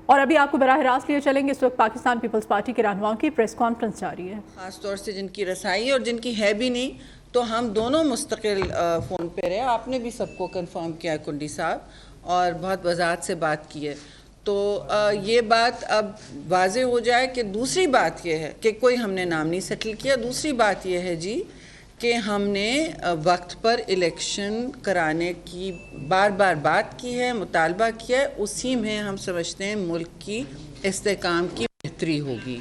اور ابھی آپ کو براہ راست لیے چلیں گے، اس وقت پاکستان پیپلز پارٹی کے رہنماؤں کی پریس کانفرنس جاری ہے، خاص طور سے جن کی رسائی اور جن کی ہے بھی نہیں، تو ہم دونوں مستقل فون پہ رہے. آپ نے بھی سب کو کنفرم کیا کنڈی صاحب، اور بہت وضاحت سے بات کی ہے. تو یہ بات اب واضح ہو جائے کہ دوسری بات یہ ہے کہ کوئی ہم نے نام نہیں سیٹل کیا. دوسری بات یہ ہے جی کہ ہم نے وقت پر الیکشن کرانے کی بار بار بات کی ہے، مطالبہ کیا ہے. اسی میں ہم سمجھتے ہیں ملک کی استحکام کی بہتری ہوگی.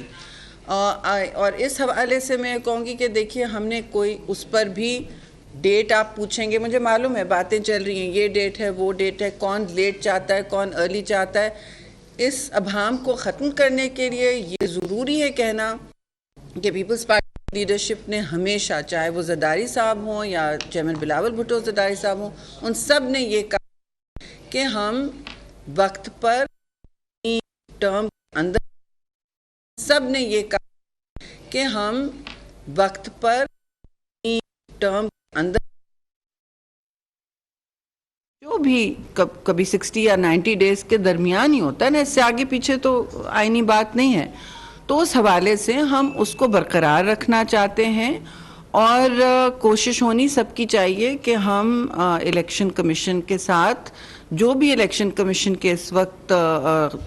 اور اس حوالے سے میں کہوں گی کہ دیکھیے ہم نے کوئی اس پر بھی ڈیٹ آپ پوچھیں گے، مجھے معلوم ہے باتیں چل رہی ہیں، یہ ڈیٹ ہے وہ ڈیٹ ہے، کون لیٹ چاہتا ہے کون ارلی چاہتا ہے. اس ابہام کو ختم کرنے کے لیے یہ ضروری ہے کہنا کہ پیپلز پارٹی لیڈرشپ نے ہمیشہ، چاہے وہ زرداری صاحب ہوں یا چیئرمین بلاول بھٹو زرداری صاحب ہوں، ان سب نے یہ کہا کہ ہم وقت پر ٹرم اندر سب نے یہ کہا کہ ہم وقت پر ٹرم اندر جو بھی کبھی 60 یا 90 ڈیز کے درمیان ہی ہوتا ہے نا، اس سے آگے پیچھے تو آئینی بات نہیں ہے. تو اس حوالے سے ہم اس کو برقرار رکھنا چاہتے ہیں، اور کوشش ہونی سب کی چاہیے کہ ہم الیکشن کمیشن کے ساتھ جو بھی الیکشن کمیشن کے اس وقت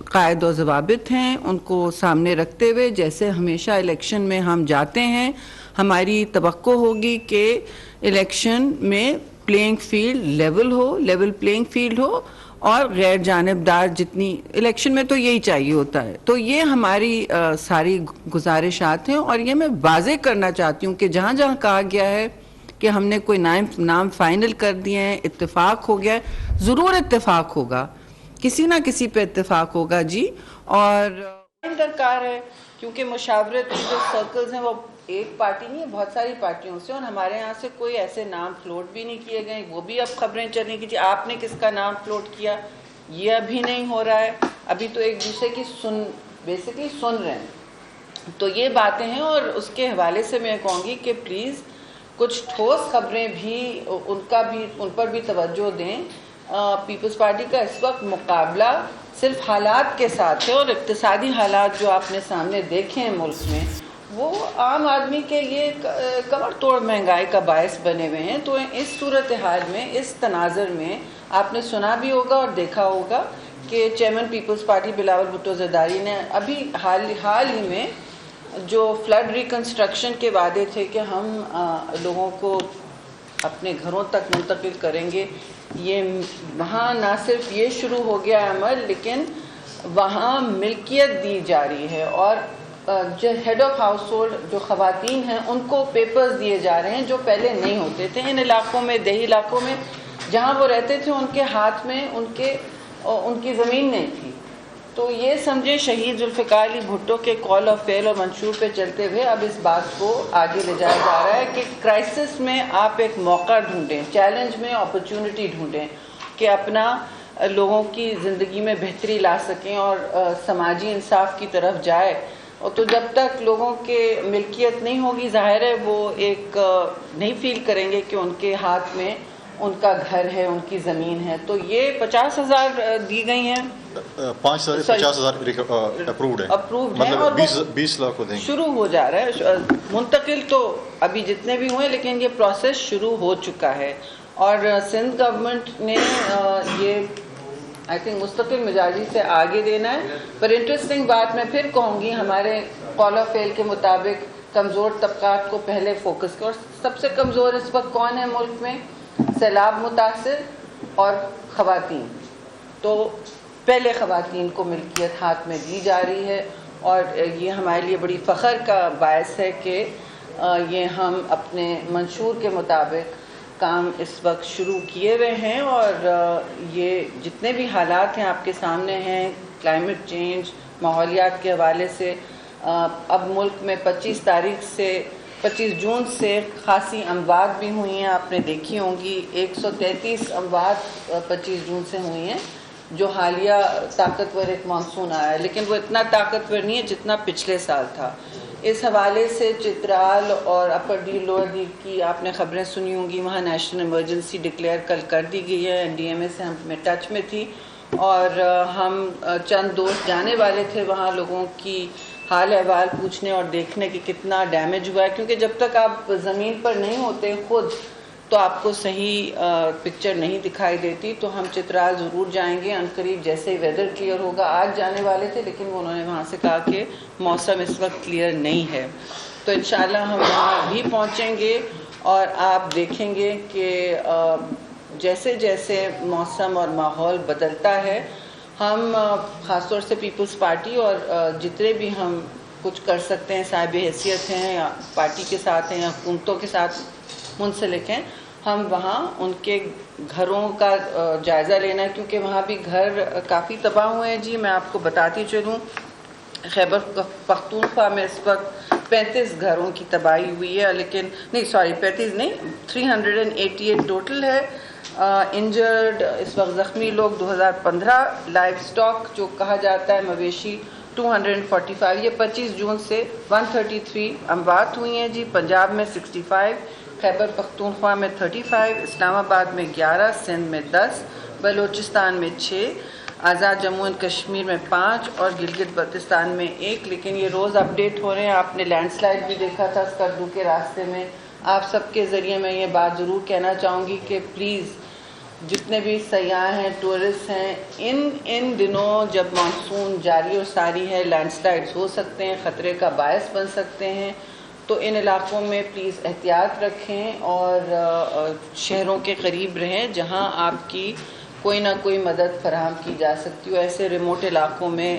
قائد و ضوابط ہیں ان کو سامنے رکھتے ہوئے، جیسے ہمیشہ الیکشن میں ہم جاتے ہیں، ہماری توقع ہوگی کہ الیکشن میں playing field level playing field ہو، اور غیر جانبدار جتنی الیکشن میں تو یہی چاہیے ہوتا ہے. تو یہ ہماری ساری گزارشات ہیں، اور یہ میں واضح کرنا چاہتی ہوں کہ جہاں جہاں کہا گیا ہے کہ ہم نے کوئی نام فائنل کر دیے ہیں، اتفاق ہو گیا ہے، ضرور اتفاق ہوگا، کسی نہ کسی پہ اتفاق ہوگا جی. اور درکار ہے کیونکہ مشاورت جو سرکلز ہیں وہ ایک پارٹی نہیں ہے، بہت ساری پارٹیوں سے، اور ہمارے یہاں سے کوئی ایسے نام فلوٹ بھی نہیں کیے گئے. وہ بھی اب خبریں چلیں کہ جی آپ نے کس کا نام فلوٹ کیا، یہ ابھی نہیں ہو رہا ہے. ابھی تو ایک دوسرے کی بیسیکلی سن رہے ہیں. تو یہ باتیں ہیں، اور اس کے حوالے سے میں کہوں گی کہ پلیز کچھ ٹھوس خبریں بھی ان پر بھی توجہ دیں. پیپلز پارٹی کا اس وقت مقابلہ صرف حالات کے ساتھ ہے، اور اقتصادی حالات جو آپ نے سامنے دیکھے ہیں ملک میں، وہ عام آدمی کے لیے کمر توڑ مہنگائی کا باعث بنے ہوئے ہیں. تو اس صورتحال میں، اس تناظر میں آپ نے سنا بھی ہوگا اور دیکھا ہوگا کہ چیئرمین پیپلز پارٹی بلاول بھٹو زرداری نے ابھی حال ہی میں جو فلڈ ریکنسٹرکشن کے وعدے تھے کہ ہم لوگوں کو اپنے گھروں تک منتقل کریں گے، یہ وہاں نہ صرف یہ شروع ہو گیا ہے عمل، لیکن وہاں ملکیت دی جا رہی ہے، اور جو ہیڈ آف ہاؤس ہولڈ جو خواتین ہیں ان کو پیپرز دیے جا رہے ہیں جو پہلے نہیں ہوتے تھے. ان علاقوں میں، دیہی علاقوں میں جہاں وہ رہتے تھے، ان کے ہاتھ میں ان کی زمین نہیں تھی. تو یہ سمجھیں شہید ذوالفقار علی بھٹو کے کال آف فیل اور منشور پہ چلتے ہوئے اب اس بات کو آگے لے جایا جا رہا ہے کہ کرائسس میں آپ ایک موقع ڈھونڈیں، چیلنج میں اپرچونٹی ڈھونڈیں کہ اپنا لوگوں کی زندگی میں بہتری لا سکیں اور سماجی انصاف کی طرف جائے. اور تو جب تک لوگوں کے ملکیت نہیں ہوگی، ظاہر ہے وہ ایک نہیں فیل کریں گے کہ ان کے ہاتھ میں ان کا گھر ہے، ان کی زمین ہے. تو یہ 50,000 دی گئی ہیں، 50,000 اپرووڈ ہے، مطلب 20 لاکھ کو دیں گے. شروع ہو جا رہا ہے منتقل. تو ابھی جتنے بھی ہوئے، لیکن یہ پروسیس شروع ہو چکا ہے. اور سندھ گورنمنٹ نے یہ آئی تھنک مستقل مزاجی سے آگے دینا ہے. پر انٹرسٹنگ بات میں پھر کہوں گی، ہمارے کال آف فیل کے مطابق کمزور طبقات کو پہلے فوکس کر. اور سب سے کمزور اس وقت کون ہے ملک میں؟ سیلاب متاثر اور خواتین. تو پہلے خواتین کو ملکیت ہاتھ میں دی جا رہی ہے، اور یہ ہمارے لیے بڑی فخر کا باعث ہے کہ یہ ہم اپنے منشور کے مطابق کام اس وقت شروع کیے ہوئے ہیں. اور یہ جتنے بھی حالات ہیں آپ کے سامنے ہیں، کلائمیٹ چینج، ماحولیات کے حوالے سے، اب ملک میں 25 جون سے خاصی اموات بھی ہوئی ہیں، آپ نے دیکھی ہوں گی. 133 اموات 25 جون سے ہوئی ہیں، جو حالیہ طاقتور ایک مانسون آیا ہے، لیکن وہ اتنا طاقتور نہیں ہے جتنا پچھلے سال تھا. اس حوالے سے چترال اور اپر ڈیل لوور ڈیل کی آپ نے خبریں سنی ہوں گی، وہاں نیشنل ایمرجنسی ڈکلیئر کل کر دی گئی ہے. NDMA سے ہم ٹچ میں تھی، اور ہم چند دوست جانے والے تھے وہاں لوگوں کی حال احوال پوچھنے اور دیکھنے کہ کتنا ڈیمیج ہوا ہے، کیونکہ جب تک آپ زمین پر نہیں ہوتے خود تو آپ کو صحیح پکچر نہیں دکھائی دیتی. تو ہم چترال ضرور جائیں گے عنقریب جیسے ہی ویدر کلیئر ہوگا. آج جانے والے تھے لیکن انہوں نے وہاں سے کہا کہ موسم اس وقت کلیئر نہیں ہے. تو انشاءاللہ ہم وہاں بھی پہنچیں گے اور آپ دیکھیں گے کہ جیسے جیسے موسم اور ماحول بدلتا ہے ہم خاص طور سے پیپلز پارٹی اور جتنے بھی ہم کچھ کر سکتے ہیں صاحب حیثیت ہیں یا پارٹی کے ساتھ ہیں یا حکومتوں کے ساتھ منسلک ہیں، ہم وہاں ان کے گھروں کا جائزہ لینا ہے، کیونکہ وہاں بھی گھر کافی تباہ ہوئے ہیں. جی میں آپ کو بتاتی چلوں، خیبر پختونخوا میں اس وقت 35 گھروں کی تباہی ہوئی ہے، لیکن نہیں 35 نہیں 388 ٹوٹل ہے. انجرڈ اس وقت زخمی لوگ 2015. لائف سٹاک جو کہا جاتا ہے مویشی 245. یہ 25 جون سے 133 اموات ہوئی ہیں. جی پنجاب میں 65، خیبر پختونخوا میں 35، اسلام آباد میں 11، سندھ میں 10، بلوچستان میں 6، آزاد جموں اینڈ کشمیر میں 5 اور گلگت بلتستان میں 1. لیکن یہ روز اپڈیٹ ہو رہے ہیں. آپ نے لینڈ سلائڈ بھی دیکھا تھا اسکردو کے راستے میں. آپ سب کے ذریعے میں یہ بات ضرور کہنا چاہوں گی کہ پلیز جتنے بھی سیاح ہیں ٹورسٹ ہیں ان دنوں جب مانسون جاری و ساری ہے لینڈ سلائڈز ہو سکتے ہیں، خطرے کا باعث بن سکتے ہیں. تو ان علاقوں میں پلیز احتیاط رکھیں اور شہروں کے قریب رہیں جہاں آپ کی کوئی نہ کوئی مدد فراہم کی جا سکتی ہو. ایسے ریموٹ علاقوں میں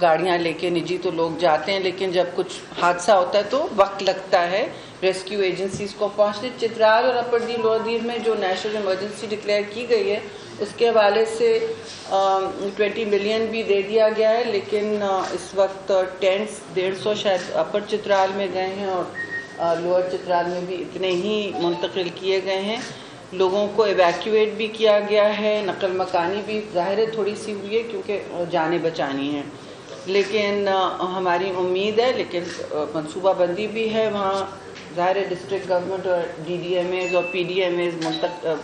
گاڑیاں لے کے نجی تو لوگ جاتے ہیں، لیکن جب کچھ حادثہ ہوتا ہے تو وقت لگتا ہے ریسکیو ایجنسیز کو پہنچنے. چترال اور اپر دیر لوئر دیر میں جو نیشنل ایمرجنسی ڈکلیئر کی گئی ہے اس کے حوالے سے 20 ملین بھی دے دیا گیا ہے، لیکن اس وقت ٹینٹس 150 شاید اپر چترال میں گئے ہیں اور لوئر چترال میں بھی اتنے ہی منتقل کیے گئے ہیں. لوگوں کو ایویکیویٹ بھی کیا گیا ہے، نقل مکانی بھی ظاہر ہے تھوڑی سی ہوئی ہے کیونکہ جانیں بچانی ہیں، لیکن ہماری امید ہے، لیکن منصوبہ بندی بھی ہے. وہاں ظاہر ڈسٹرکٹ گورنمنٹ اور ڈی ڈی ایم ایز اور پی ڈی ایم ایز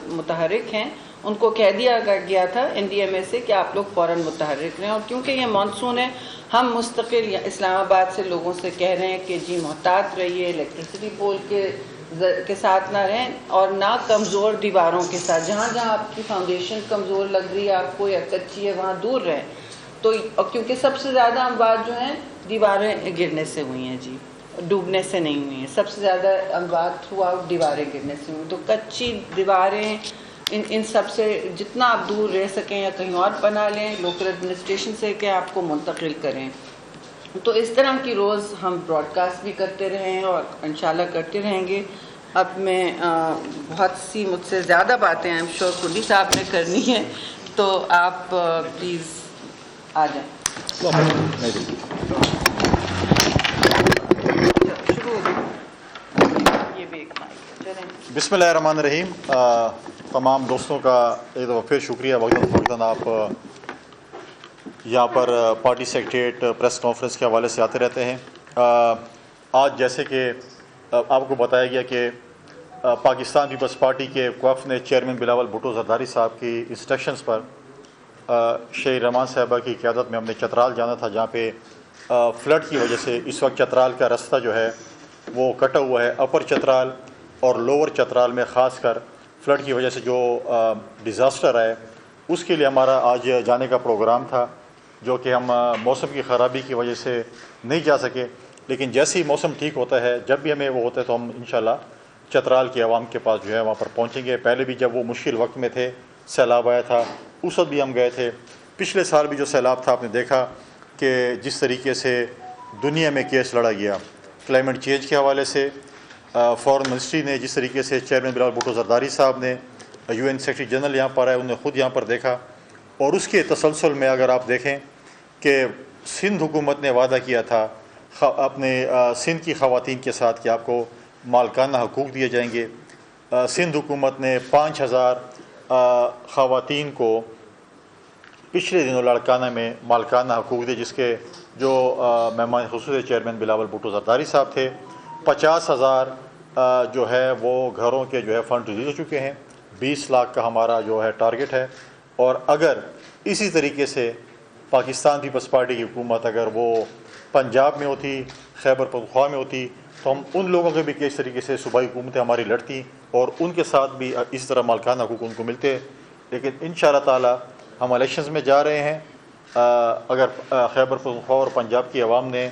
متحرک ہیں. ان کو کہہ دیا گیا تھا این ڈی ایم اے سے کہ آپ لوگ فوراً متحرک رہیں. اور کیونکہ یہ مانسون ہے ہم مستقل اسلام آباد سے لوگوں سے کہہ رہے ہیں کہ جی محتاط رہیے، الیکٹریسٹی پول کے ساتھ نہ رہیں اور نہ کمزور دیواروں کے ساتھ. جہاں جہاں آپ کی فاؤنڈیشن کمزور لگ رہی ہے آپ کو یا کچی ہے وہاں دور رہیں. تو کیونکہ سب سے زیادہ اموات جو ہیں دیواریں گرنے سے ہوئی ہیں، جی ڈوبنے سے نہیں ہوئی ہیں. سب سے زیادہ اموات ہوا دیواریں گرنے سے ہوئی. تو کچی دیواریں ان سب سے جتنا آپ دور رہ سکیں یا کہیں اور بنا لیں، لوکل ایڈمنسٹریشن سے کہ آپ کو منتقل کریں. تو اس طرح کی روز ہم براڈ کاسٹ بھی کرتے رہے ہیں اور انشاءاللہ کرتے رہیں گے. اب میں بہت سی مجھ سے زیادہ باتیں آئی ایم شیور کنڈی صاحب نے کرنی ہے، تو آپ پلیز آ جائیں. بسم اللہ الرحمن الرحیم. تمام دوستوں کا ایک دفعہ پھر شکریہ. وقتاً آپ یہاں پر پارٹی سیکریٹریٹ پریس کانفرنس کے حوالے سے آتے رہتے ہیں. آج جیسے کہ آپ کو بتایا گیا کہ پاکستان پیپلز پارٹی کے وفد نے چیئرمین بلاول بھٹو زرداری صاحب کی انسٹرکشنز پر شہید رحمان صاحبہ کی قیادت میں ہم نے چترال جانا تھا، جہاں پہ فلڈ کی وجہ سے اس وقت چترال کا راستہ جو ہے وہ کٹا ہوا ہے. اپر چترال اور لوور چترال میں خاص کر فلڈ کی وجہ سے جو ڈیزاسٹر ہے اس کے لیے ہمارا آج جانے کا پروگرام تھا، جو کہ ہم موسم کی خرابی کی وجہ سے نہیں جا سکے. لیکن جیسے ہی موسم ٹھیک ہوتا ہے، جب بھی ہمیں وہ ہوتا ہے تو ہم انشاءاللہ چترال کے عوام کے پاس جو ہے وہاں پر پہنچیں گے. پہلے بھی جب وہ مشکل وقت میں تھے، سیلاب آیا تھا، اس وقت بھی ہم گئے تھے. پچھلے سال بھی جو سیلاب تھا آپ نے دیکھا کہ جس طریقے سے دنیا میں کیس لڑا گیا کلائمیٹ چینج کے حوالے سے. فارن منسٹری نے جس طریقے سے چیئرمین بلاول بھٹو زرداری صاحب نے یو این سیکرٹری جنرل یہاں پر آئے، انہوں نے خود یہاں پر دیکھا. اور اس کے تسلسل میں اگر آپ دیکھیں کہ سندھ حکومت نے وعدہ کیا تھا اپنے سندھ کی خواتین کے ساتھ کہ آپ کو مالکانہ حقوق دیے جائیں گے. سندھ حکومت نے 5000 خواتین کو پچھلے دنوں لاڑکانہ میں مالکانہ حقوق دیے، جس کے جو مہمان خصوصی چیئرمین بلاول بھٹو زرداری صاحب تھے. 50,000 جو ہے وہ گھروں کے جو ہے فنڈ ریلیز ہو چکے ہیں. 20 لاکھ کا ہمارا جو ہے ٹارگٹ ہے، اور اگر اسی طریقے سے پاکستان پیپلز پارٹی کی حکومت اگر وہ پنجاب میں ہوتی، خیبر پختونخوا میں ہوتی، تو ہم ان لوگوں کے بھی کس طریقے سے صوبائی حکومتیں ہماری لڑتی اور ان کے ساتھ بھی اس طرح مالکانہ حقوق ان کو ملتے. لیکن انشاءاللہ تعالی ہم الیکشنز میں جا رہے ہیں. اگر خیبر پختونخوا اور پنجاب کی عوام نے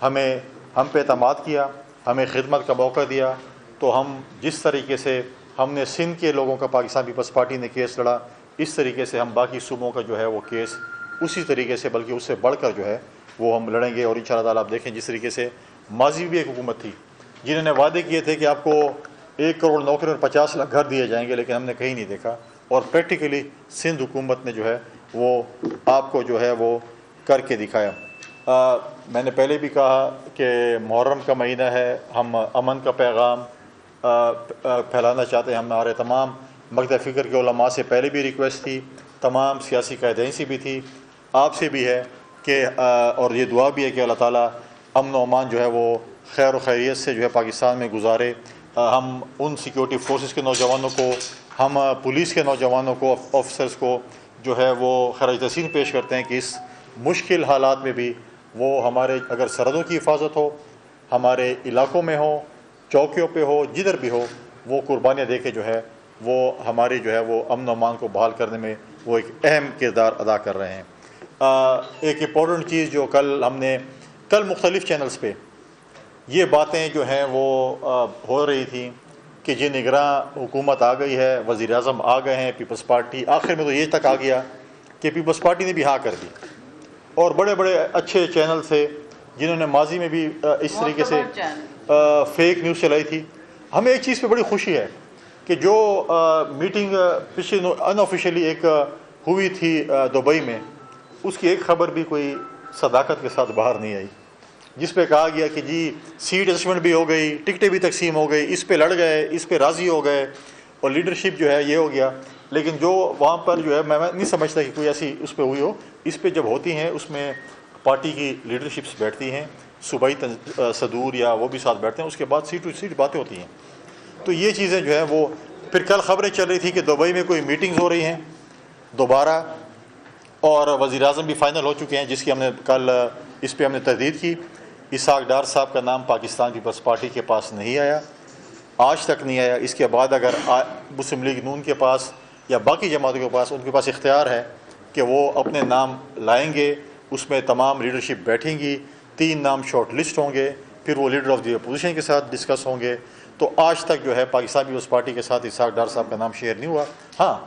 ہم پہ اعتماد کیا، ہمیں خدمت کا موقع دیا، تو ہم جس طریقے سے ہم نے سندھ کے لوگوں کا پاکستان پیپلز پارٹی نے کیس لڑا، اس طریقے سے ہم باقی صوبوں کا جو ہے وہ کیس اسی طریقے سے بلکہ اس سے بڑھ کر جو ہے وہ ہم لڑیں گے. اور انشاءاللہ تعالیٰ آپ دیکھیں جس طریقے سے ماضی بھی ایک حکومت تھی جنہوں نے وعدے کیے تھے کہ آپ کو 1 کروڑ نوکری اور 50 لاکھ گھر دیے جائیں گے، لیکن ہم نے کہیں نہیں دیکھا. اور پریکٹیکلی سندھ حکومت نے جو ہے وہ آپ کو جو ہے وہ کر کے دکھایا. میں نے پہلے بھی کہا کہ محرم کا مہینہ ہے، ہم امن کا پیغام پھیلانا چاہتے ہیں. ہمارے تمام مکتب فکر کے علماء سے پہلے بھی ریکویسٹ تھی، تمام سیاسی قائدین سے بھی تھی، آپ سے بھی ہے کہ اور یہ دعا بھی ہے کہ اللہ تعالیٰ امن و امان جو ہے وہ خیر و خیریت سے جو ہے پاکستان میں گزارے. ہم ان سیکیورٹی فورسز کے نوجوانوں کو، ہم پولیس کے نوجوانوں کو، آفیسرز کو جو ہے وہ خراج تحسین پیش کرتے ہیں کہ اس مشکل حالات میں بھی وہ ہمارے اگر سرحدوں کی حفاظت ہو، ہمارے علاقوں میں ہو، چوکیوں پہ ہو، جدھر بھی ہو، وہ قربانیاں دے کے جو ہے وہ ہمارے جو ہے وہ امن و امان کو بحال کرنے میں وہ ایک اہم کردار ادا کر رہے ہیں. ایک امپورٹنٹ چیز جو کل مختلف چینلز پہ یہ باتیں جو ہیں وہ ہو رہی تھیں کہ جی نگراں حکومت آ گئی ہے، وزیر اعظم آ گئے ہیں، پیپلز پارٹی آخر میں تو یہ تک آ گیا کہ پیپلز پارٹی نے بھی ہاں کر دی. اور بڑے بڑے اچھے چینل تھے جنہوں نے ماضی میں بھی اس طریقے سے فیک نیوز چلائی تھی. ہمیں ایک چیز پہ بڑی خوشی ہے کہ جو میٹنگ پچھلے ان آفیشیلی ایک ہوئی تھی دبئی میں، اس کی ایک خبر بھی کوئی صداقت کے ساتھ باہر نہیں آئی، جس پہ کہا گیا کہ جی سیٹ ایڈجسٹمنٹ بھی ہو گئی، ٹکٹیں بھی تقسیم ہو گئی، اس پہ لڑ گئے، اس پہ راضی ہو گئے اور لیڈرشپ جو ہے یہ ہو گیا. لیکن جو وہاں پر جو ہے میں نہیں سمجھتا کہ کوئی ایسی اس پہ ہوئی ہو. اس پہ جب ہوتی ہیں اس میں پارٹی کی لیڈرشپس بیٹھتی ہیں، صوبائی صدور یا وہ بھی ساتھ بیٹھتے ہیں، اس کے بعد سیٹ ٹو سیٹ باتیں ہوتی ہیں. تو یہ چیزیں جو ہیں وہ پھر کل خبریں چل رہی تھی کہ دبئی میں کوئی میٹنگز ہو رہی ہیں دوبارہ، اور وزیر اعظم بھی فائنل ہو چکے ہیں، جس کی ہم نے کل اس پہ ہم نے تردید کی. اسحاق ڈار صاحب کا نام پاکستان پیپلز پارٹی کے پاس نہیں آیا، آج تک نہیں آیا. اس کے بعد اگر مسلم لیگ نون کے پاس یا باقی جماعتوں کے پاس، ان کے پاس اختیار ہے کہ وہ اپنے نام لائیں گے، اس میں تمام لیڈرشپ بیٹھیں گی، 3 نام شارٹ لسٹ ہوں گے، پھر وہ لیڈر آف دی اپوزیشن کے ساتھ ڈسکس ہوں گے. تو آج تک جو ہے پاکستان پیپلز پارٹی کے ساتھ اسحاق ڈار صاحب کا نام شیئر نہیں ہوا. ہاں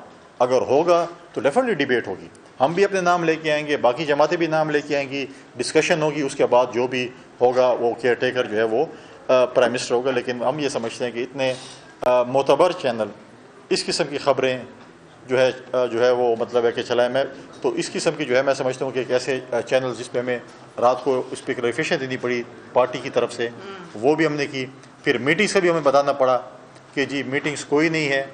اگر ہوگا تو ڈیفینیٹلی ڈیبیٹ ہوگی، ہم بھی اپنے نام لے کے آئیں گے، باقی جماعتیں بھی نام لے کے آئیں گی، ڈسکشن ہوگی، اس کے بعد جو بھی ہوگا وہ کیئر ٹیکر جو ہے وہ پرائم منسٹر ہوگا. لیکن ہم یہ سمجھتے ہیں کہ اتنے معتبر چینل اس قسم کی خبریں جو ہے وہ مطلب ہے کہ چلائیں. میں تو اس قسم کی جو ہے میں سمجھتا ہوں کہ ایک ایسے چینل جس پہ ہمیں رات کو اس پہ کلیریفیکیشن دینی پڑی پارٹی کی طرف سے، وہ بھی ہم نے کی. پھر میٹنگ سے بھی ہمیں بتانا پڑا کہ جی میٹنگز کوئی نہیں ہے،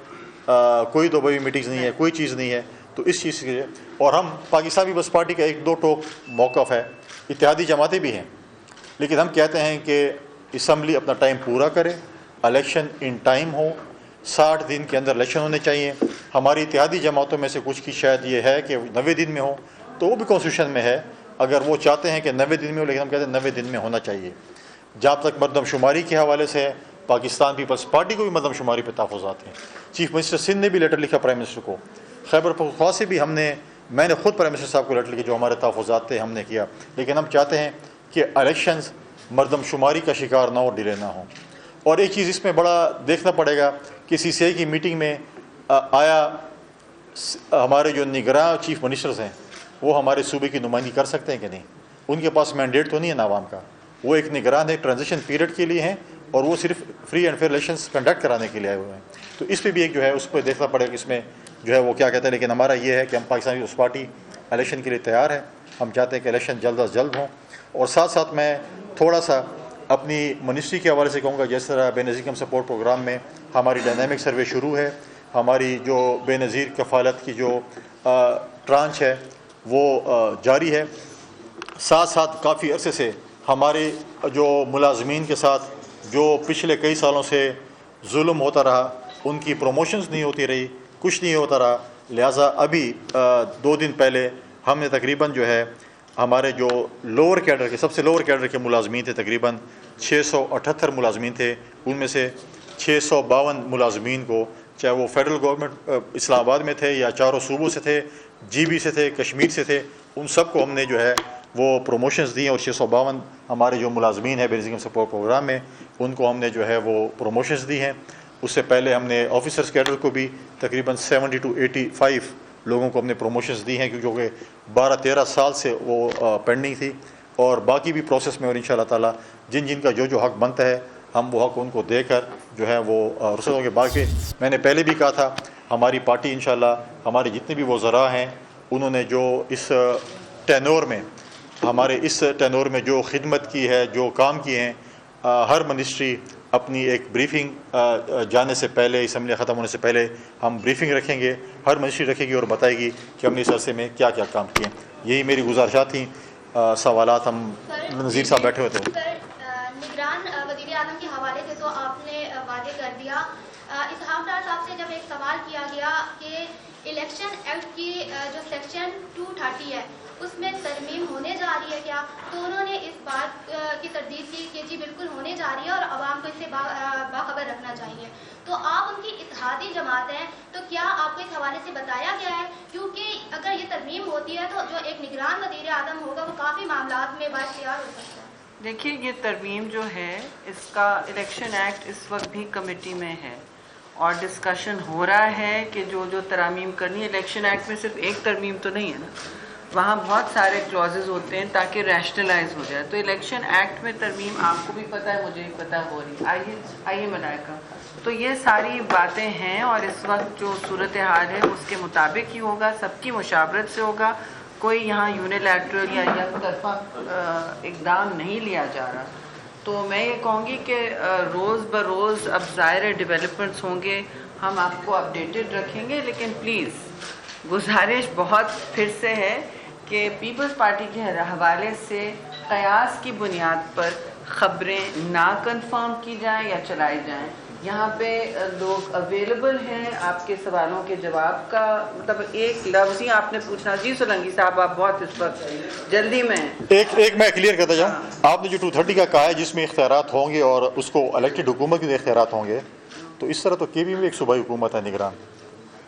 کوئی دبئی میٹنگز نہیں ہے، کوئی چیز نہیں ہے. تو اس چیز کے اور ہم پاکستان پیپلز پارٹی کا 1-2 ٹوک موقف ہے، اتحادی جماعتیں بھی ہیں، لیکن ہم کہتے ہیں کہ اسمبلی اپنا ٹائم پورا کرے، الیکشن ان ٹائم ہو، 60 دن کے اندر الیکشن ہونے چاہیے. ہماری اتحادی جماعتوں میں سے کچھ کی شاید یہ ہے کہ 90 دن میں ہو، تو وہ بھی کانسٹیٹیوشن میں ہے اگر وہ چاہتے ہیں کہ 90 دن میں ہو، لیکن ہم کہتے ہیں 90 دن میں ہونا چاہیے. جہاں تک مردم شماری کے حوالے سے ہے، پاکستان پیپلز پارٹی کو بھی مردم شماری پہ تحفظات ہیں. چیف منسٹر سندھ نے بھی لیٹر لکھا پرائم منسٹر کو، خیبر پختونخوا سے بھی میں نے خود پرائم منسٹر صاحب کو لیٹر لکھا، جو ہمارے تحفظات تھے ہم نے کیا. لیکن ہم چاہتے ہیں کہ الیکشنز مردم شماری کا شکار نہ ہو، ڈیلے نہ ہوں. اور ایک چیز اس میں بڑا دیکھنا پڑے گا کہ CCI کی میٹنگ میں آیا ہمارے جو نگراں چیف منسٹرز ہیں وہ ہمارے صوبے کی نمائندگی کر سکتے ہیں کہ نہیں؟ ان کے پاس مینڈیٹ تو نہیں ہے نا عوام کا، وہ ایک نگران ہے ٹرانزیشن پیریڈ کے لیے ہیں، اور وہ صرف free and fair elections conduct کرانے کے لیے آئے ہوئے ہیں. تو اس پہ بھی ایک جو ہے اس پہ دیکھنا پڑے گا کہ اس میں جو ہے وہ کیا کہتے ہیں. لیکن ہمارا یہ ہے کہ ہم پاکستان پیپلز پارٹی الیکشن کے لیے تیار ہے. ہم چاہتے ہیں کہ الیکشن جلد از جلد ہوں. اور ساتھ ساتھ میں تھوڑا سا اپنی منسٹری کے حوالے سے کہوں گا، جس طرح بے نظیر کم سپورٹ پروگرام میں ہماری ڈائنامک سروے شروع ہے، ہماری جو بے نظیر کفالت کی جو ٹرانچ ہے وہ جاری ہے. ساتھ ساتھ کافی عرصے سے ہمارے جو ملازمین کے ساتھ جو پچھلے کئی سالوں سے ظلم ہوتا رہا، ان کی پروموشنز نہیں ہوتی رہی، کچھ نہیں ہوتا رہا، لہٰذا ابھی 2 دن پہلے ہم نے تقریباً جو ہے ہمارے جو لوور کیڈر کے سب سے لوور کیڈر کے ملازمین تھے، تقریباً 678 ملازمین تھے، ان میں سے 652 ملازمین کو، چاہے وہ فیڈرل گورنمنٹ اسلام آباد میں تھے یا چاروں صوبوں سے تھے، جی بی سے تھے، کشمیر سے تھے، ان سب کو ہم نے جو ہے وہ پروموشنز دی ہیں، اور 652 ہمارے جو ملازمین ہیں بیسک انکم سپورٹ پروگرام میں ان کو ہم نے جو ہے وہ پروموشنز دی ہیں۔ اس سے پہلے ہم نے آفیسرز کیڈر کو بھی تقریباً 70 to 85 لوگوں کو ہم نے پروموشنز دی ہیں، کیونکہ 12-13 سال سے وہ پینڈنگ تھی، اور باقی بھی پروسیس میں، اور انشاءاللہ تعالیٰ جن جن کا جو حق بنتا ہے ہم وہ حق ان کو دے کر جو ہے وہ رخصت ہوں گے۔ باقی میں نے پہلے بھی کہا تھا ہماری پارٹی انشاءاللہ ہمارے جتنے بھی وزراء ہیں انہوں نے جو اس ٹینور میں ہمارے اس ٹینور میں جو خدمت کی ہے، جو کام کیے ہیں، ہر منسٹری اپنی ایک بریفنگ جانے سے پہلے، اسمبلی ختم ہونے سے پہلے ہم بریفنگ رکھیں گے، ہر منسٹری رکھے گی اور بتائے گی کہ ہم نے اس عرصے میں کیا کیا کام کیے ہیں۔ یہی میری گزارشات تھیں۔ سوالات ہم نذیر صاحب بیٹھے ہوئے تھے۔ نگران وزیر اعظم کے حوالے سے تو آپ نے واضح کر دیا۔ اسحاق ڈار صاحب سے جب ایک سوال کیا گیا کہ الیکشن ایکٹ کی جو سیکشن 230 ہے اس میں ترمیم ہونے جا رہی ہے کیا، تو انہوں نے اس بات کی تردید کی کہ جی بالکل ہونے جا رہی ہے اور عوام کو اس سے باخبر رکھنا چاہیے۔ تو آپ ان کی اتحادی جماعت ہیں، تو کیا آپ کو اس حوالے سے بتایا گیا ہے؟ کیونکہ اگر یہ ترمیم ہوتی ہے تو جو ایک نگران وزیر اعظم ہوگا وہ کافی معاملات میں بااختیار ہو سکتا ہے۔ دیکھیے یہ ترمیم جو ہے اس کا الیکشن ایکٹ اس وقت بھی کمیٹی میں ہے اور ڈسکشن ہو رہا ہے کہ جو ترامیم کرنی ہے۔ الیکشن ایکٹ میں صرف ایک ترمیم تو نہیں ہے نا، وہاں بہت سارے کلوزز ہوتے ہیں تاکہ ریشنلائز ہو جائے۔ تو الیکشن ایکٹ میں ترمیم آپ کو بھی پتہ ہے، مجھے بھی پتہ ہو رہی۔ آئیے ملائکہ، تو یہ ساری باتیں ہیں اور اس وقت جو صورتحال ہے اس کے مطابق ہی ہوگا، سب کی مشاورت سے ہوگا، کوئی یہاں یونیلیٹرل یا یک طرفہ اقدام نہیں لیا جا رہا۔ تو میں یہ کہوں گی کہ روز بروز اب ظاہر ڈیولپمنٹس ہوں گے، ہم آپ کو اپڈیٹڈ رکھیں گے، لیکن پلیز گزارش بہت پھر سے ہے کہ پیپلز پارٹی کے حوالے سے قیاس کی بنیاد پر خبریں نہ کنفرم کی جائیں یا چلائی جائیں۔ یہاں پہ لوگ اویلیبل ہیں آپ کے سوالوں کے جواب کا، مطلب ایک لفظ ہی آپ نے پوچھنا۔ جی سولنگی صاحب آپ بہت اس وقت جلدی میں ہیں۔ ایک میں کلیئر کرتا جاؤں، آپ نے جو 230 کا کہا ہے جس میں اختیارات ہوں گے اور اس کو الیکٹڈ حکومت کے اختیارات ہوں گے، تو اس طرح تو کے بھی ایک صوبائی حکومت ہے نگران،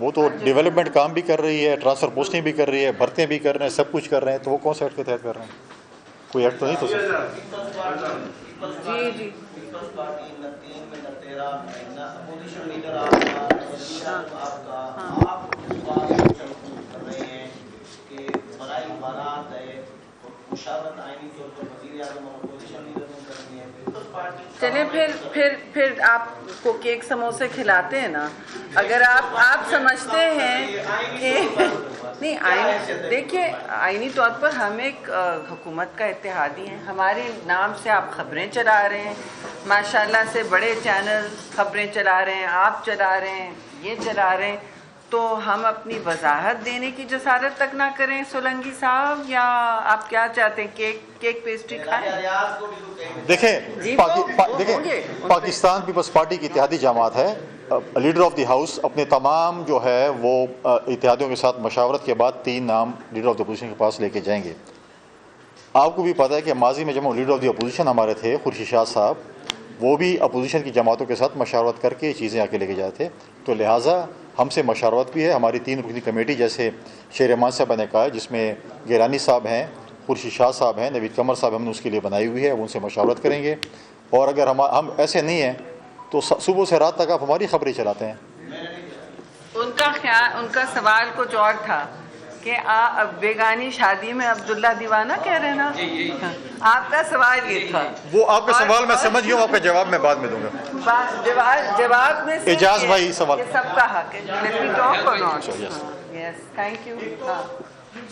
وہ تو ڈیولپمنٹ کام بھی کر رہی ہے، ٹرانسفر پوسٹیں بھی کر رہی ہے، بھرتیں بھی کر رہے ہیں، سب کچھ کر رہے ہیں، تو وہ کون سے ایکٹ کے تحت کر رہے ہیں؟ کوئی ایکٹ تو نہیں تو جی جی چلیں پھر آپ کو کیک سموسے کھلاتے ہیں نا، اگر آپ سمجھتے ہیں کہ نہیں دیکھیے آئینی طور پر ہم ایک حکومت کا اتحادی ہیں، ہمارے نام سے آپ خبریں چلا رہے ہیں، ماشاءاللہ سے بڑے چینل خبریں چلا رہے ہیں، آپ چلا رہے ہیں، یہ چلا رہے ہیں، تو ہم اپنی وضاحت دینے کی جسارت تک نہ کریں سولنگی صاحب، یا آپ کیا چاہتے ہیں کیک پیسٹری کھائیں؟ دیکھیں پاکستان پیپلز پارٹی کی اتحادی جماعت ہے، لیڈر آف دی ہاؤس اپنے تمام جو ہے وہ اتحادیوں کے ساتھ مشاورت کے بعد 3 نام لیڈر آف دی اپوزیشن کے پاس لے کے جائیں گے۔ آپ کو بھی پتہ ہے کہ ماضی میں جب لیڈر آف دی اپوزیشن ہمارے تھے خورشید شاہ صاحب، وہ بھی اپوزیشن کی جماعتوں کے ساتھ مشاورت کر کے چیزیں آ کے لے کے جاتے تھے، تو لہٰذا ہم سے مشاورت بھی ہے۔ ہماری 3 رکنی کمیٹی جیسے شیر امان صاحب نے کہا ہے، جس میں گیلانی صاحب ہیں، خورشید شاہ صاحب ہیں، نوید قمر صاحب ہم نے اس کے لیے بنائی ہوئی ہے، وہ ان سے مشاورت کریں گے، اور اگر ہم ایسے نہیں ہیں تو صبح سے رات تک آپ ہماری خبریں چلاتے ہیں۔ ان کا سوال کچھ اور تھا کہ بیگانی شادی میں عبداللہ دیوانہ کہہ رہے نا، آپ کا سوال یہ تھا۔ وہ آپ کا سوال میں سمجھ گیا ہوں، آپ کا جواب میں بعد میں دوں گا۔ جواب میں اعجاز بھائی سوال سب کا حق ہے۔ لیٹ می ٹاک اور ناٹ؟ Yes thank you.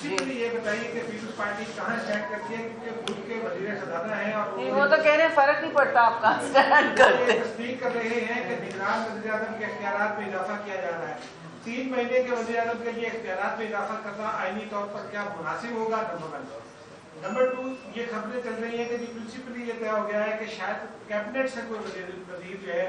یہ بتائیے کہ پیپلز پارٹی کہاں اسٹینڈ کرتی ہے، کیونکہ خود کے وزیر خزانہ ہیں اور وہ تو کہہ رہے ہیں فرق نہیں پڑتا آپ کہاں اسٹینڈ کرتے۔ تصدیق کر رہے ہیں کہ نگران وزیر اعظم کے اختیارات میں اضافہ کیا جا رہا ہے۔ 3 مہینے کے وزیر اعظم کے لیے اختیارات میں اضافہ کرنا آئینی طور پر کیا مناسب ہوگا؟ نمبر 2 یہ خبریں چل رہی ہیں کہ پرنسپلی یہ طے ہو گیا ہے کہ شاید کیبنٹ سے کوئی وزیر جو ہے